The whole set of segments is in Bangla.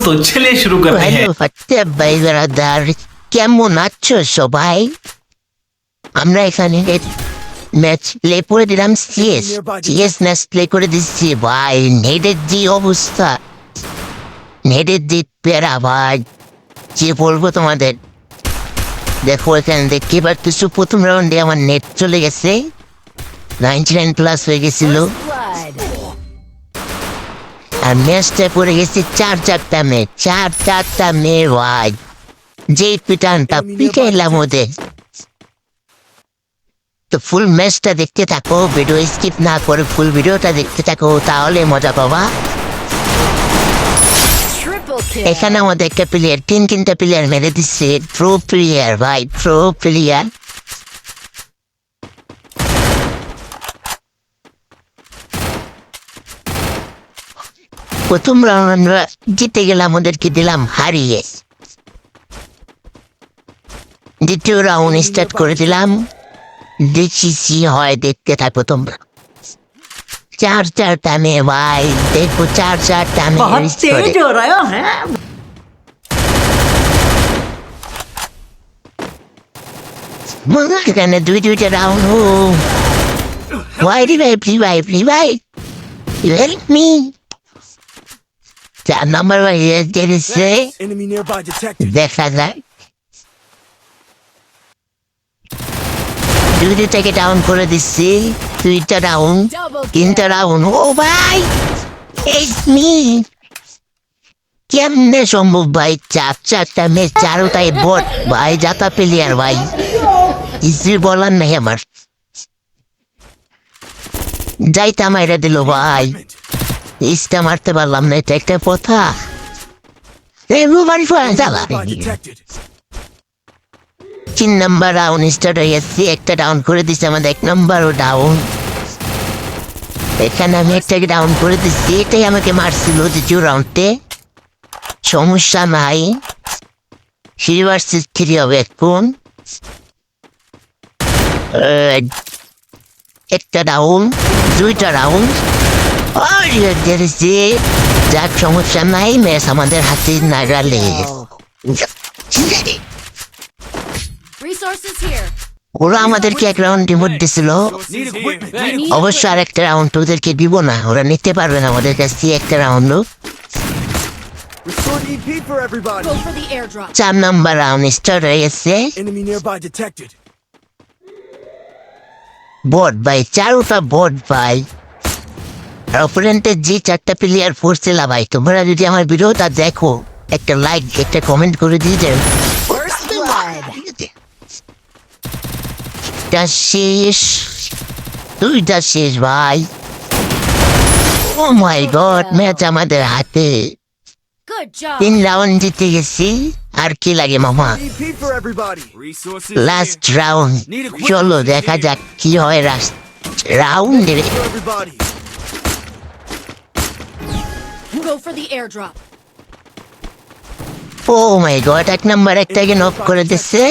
तो चलिए शुरू करते हैं। হ্যালো ভাই ব্রাদার, কেমন আছো সবাই? আমরা এখানে ম্যাচ প্লে করে দিলাম। সিএস ম্যাচ প্লে করে দিচ্ছি ভাই। নেটের যে অবস্থা, নেটের যে প্যারা ভাই, যে বলবো তোমাদের। দেখো এখানে দেখতে পাচ্ছ প্রথম রাউন্ডে আমার নেট চলে গেছে, 99+ হয়ে গেছিল। আর ম্যাচটা পড়ে গেছে চারটা মেয়ে ভাই। যে পিটানটা পিটাইলাম ওদের। তো ফুল ম্যাচটা দেখতে থাকো, ভিডিও স্কিপ না করে ফুল ভিডিওটা দেখতে থাকো, তাহলে মজা পাবা। এখানে আমাদের একটা প্লেয়ার তিনটা প্লেয়ার মেরে দিচ্ছে। প্রো প্লেয়ার ভাই, প্রো প্লেয়ার। প্রথম রাউন্ড আমরা জিতে গেলাম, ওদেরকে দিলাম হারিয়ে। দ্বিতীয় রাউন্ড স্টার্ট করে দিলাম, দেখছি কি হয়, দেখতে থাকো তোমরা। চারটা মেয়ে ভাই, দেখো চারটা মেয়ে। এখানে দুইটা রাউন্ড। ভাই ভাই হেল্প মি। 4 নম্বর ভাই দিচ্ছে, দেখা যায়। দুইটাকে ডাউন করে দিচ্ছি, 2টা রাউন্ড, 3টা রাউন্ড। ও ভাই কেমনে সম্ভব ভাই? চারটা মেয়ে, চারোটাই বট ভাই, যাতা প্লেয়ার ভাই। কিছু বলার নেই আমার। যাইতা মাইরা দিল ভাই, ইস্টা মারতে পারলাম না, এটা একটা কথা। তিন নাম্বার রাউন্ড স্টার্ট হয়ে গেছে, একটা ডাউন করে দিচ্ছে আমাদের, 1 নম্বরও ডাউন। এখানে আমি একটাকে ডাউন করে দিচ্ছি, এটাই আমাকে মারছিল দ্বিতীয় রাউন্ডে। সমস্যা নাই, 3 vs 3 হবে এখন। একটা ডাউন, 2টা রাউন্ড। যাক সমস্যা নাই, ম্যাচ আমাদের হাতে নাগালে। ওরা আমাদেরকে 1 রাউন্ড রিমোট দিছিল, অবশ্য আর একটা রাউন্ড ওদেরকে দিব না, ওরা নিতে পারবে না আমাদের কাছ থেকে একটা রাউন্ড। 4 নাম্বার রাউন্ড স্টার্ট হয়ে গেছে। বট ভাই, চারোটা বট ভাই। অপোনেন্টের যে 4টা প্লেয়ার পড়ছিল ভাই, তোমরা যদি আমার ভিডিওটা দেখো, একটা লাইক একটা কমেন্ট করে দিয়ে দেন। শেষ, 2টা শেষ ভাই। ও মাই গড, ম্যাচ আমাদের হাতে। 3 রাউন্ড জিতে গেছি, আর কি লাগে মামা। লাস্ট রাউন্ড, চলো দেখা যাক কি হয় রাউন্ড। ও মাই গড, 1 নাম্বার একটাকে নক করে দিচ্ছে।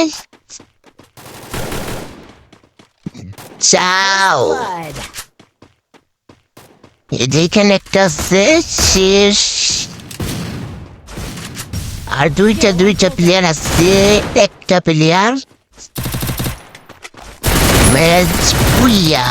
চাও যেখানে একটা শেষ। আর দুইটা প্লেয়ার আছে, একটা প্লেয়ার ম্যাচ বুইয়া।